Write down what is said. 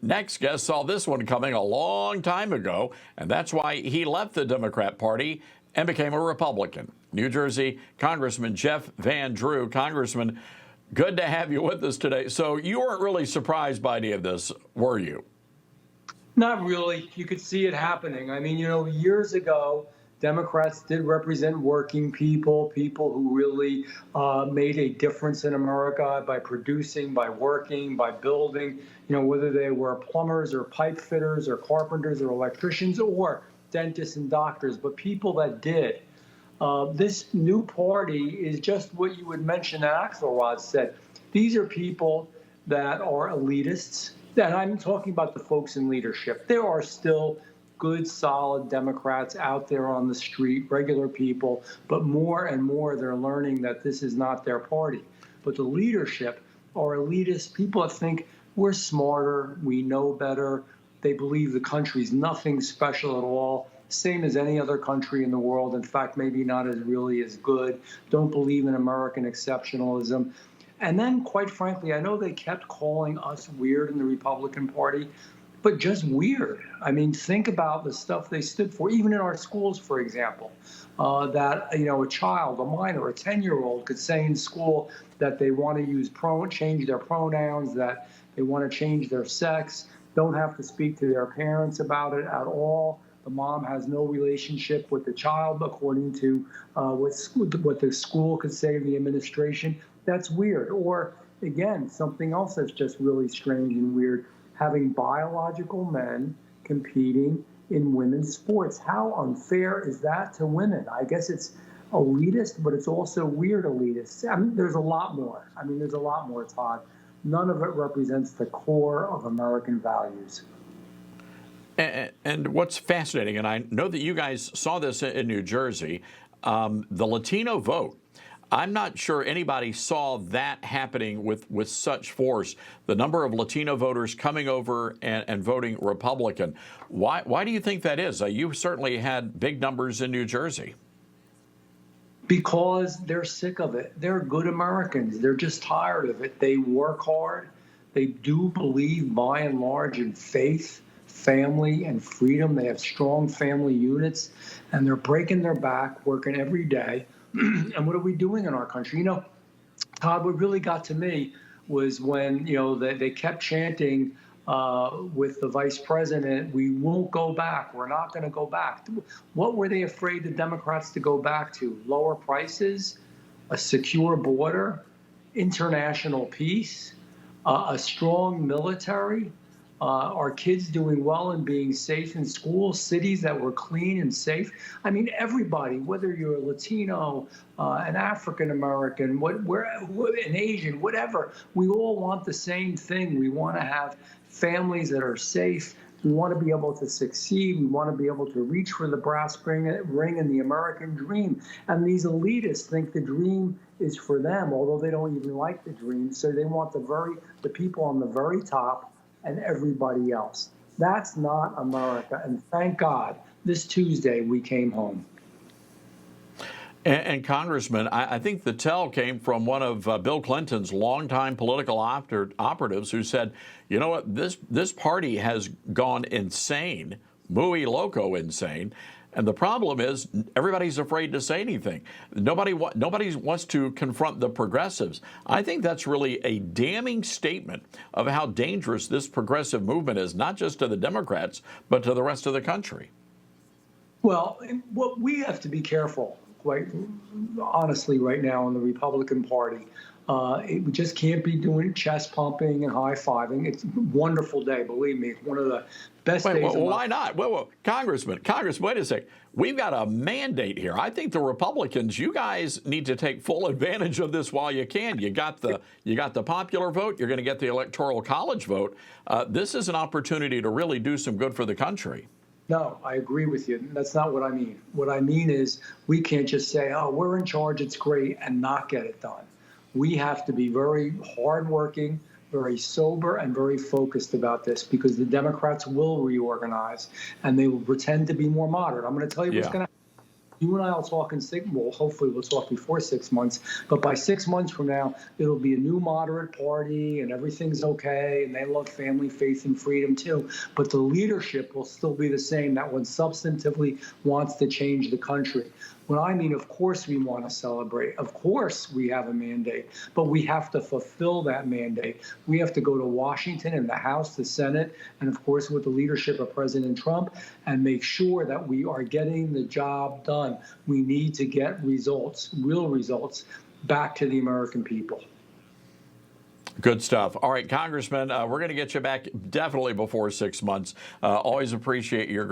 next guest saw this one coming a long time ago, and that's why he left the Democrat Party and became a Republican. New Jersey Congressman Jeff Van Drew. Congressman, good to have you with us today. So you weren't really surprised by any of this, were you? Not really. You could see it happening. I mean, years ago, Democrats did represent working people, people who really made a difference in America by producing, by working, by building, whether they were plumbers or pipe fitters or carpenters or electricians or dentists and doctors, but people that did. This new party is just what you would mention Axelrod said. These are people that are elitists. And I'm talking about the folks in leadership. There are still good, solid Democrats out there on the street, regular people, but more and more they're learning that this is not their party. But the leadership are elitist people that think we're smarter, we know better, they believe the country's nothing special at all, same as any other country in the world, in fact, maybe not as really as good, don't believe in American exceptionalism. And then, quite frankly, I know they kept calling us weird in the Republican Party, but just weird. I mean, think about the stuff they stood for, even in our schools, for example, that, a child, a minor, a 10-year-old could say in school that they want to change their pronouns, that they want to change their sex, don't have to speak to their parents about it at all. The mom has no relationship with the child, according to what the school could say to the administration. That's weird. Or, again, something else that's just really strange and weird, having biological men competing in women's sports. How unfair is that to women? I guess it's elitist, but it's also weird elitist. I mean, there's a lot more. Todd. None of it represents the core of American values. And what's fascinating, and I know that you guys saw this in New Jersey, the Latino vote. I'm not sure anybody saw that happening with such force. The number of Latino voters coming over and voting Republican. Why do you think that is? You certainly had big numbers in New Jersey. Because they're sick of it. They're good Americans. They're just tired of it. They work hard. They do believe, by and large, in faith, family, and freedom. They have strong family units, and they're breaking their back, working every day. And what are we doing in our country? Todd, what really got to me was when, they kept chanting with the vice president, we won't go back. We're not going to go back. What were they afraid the Democrats to go back to? Lower prices, a secure border, international peace, a strong military, our kids doing well and being safe in school, cities that were clean and safe. I mean, everybody, whether you're a Latino, an African American, an Asian, whatever, we all want the same thing. We want to have families that are safe. We want to be able to succeed. We want to be able to reach for the brass ring in the American dream. And these elitists think the dream is for them, although they don't even like the dream. So they want the people on the very top and everybody else. That's not America. And thank God, this Tuesday we came home. And Congressman, I think the tell came from one of Bill Clinton's longtime political operatives who said, you know what, this party has gone insane, muy loco insane. And the problem is everybody's afraid to say anything. Nobody wants to confront the progressives. I think that's really a damning statement of how dangerous this progressive movement is, not just to the Democrats, but to the rest of the country. Well, we have to be careful, quite honestly, right now in the Republican Party. We just can't be doing chest pumping and high-fiving. It's a wonderful day, believe me. It's one of the best days of my life. Why not? Well, Congressman, wait a sec. We've got a mandate here. I think the Republicans, you guys need to take full advantage of this while you can. You got the popular vote. You're going to get the Electoral College vote. This is an opportunity to really do some good for the country. No, I agree with you. That's not what I mean. What I mean is we can't just say, oh, we're in charge, it's great, and not get it done. We have to be very hardworking, very sober, and very focused about this, because the Democrats will reorganize and they will pretend to be more moderate. I'm going to tell you what's going to happen. You and I will talk well, hopefully we'll talk before 6 months, but by 6 months from now, it'll be a new moderate party and everything's okay, and they love family, faith, and freedom too. But the leadership will still be the same, that one substantively wants to change the country. Well, I mean, of course we want to celebrate. Of course we have a mandate, but we have to fulfill that mandate. We have to go to Washington and the House, the Senate, and of course with the leadership of President Trump, and make sure that we are getting the job done. We need to get results, real results, back to the American people. Good stuff. All right, Congressman, we're going to get you back definitely before 6 months. Always appreciate your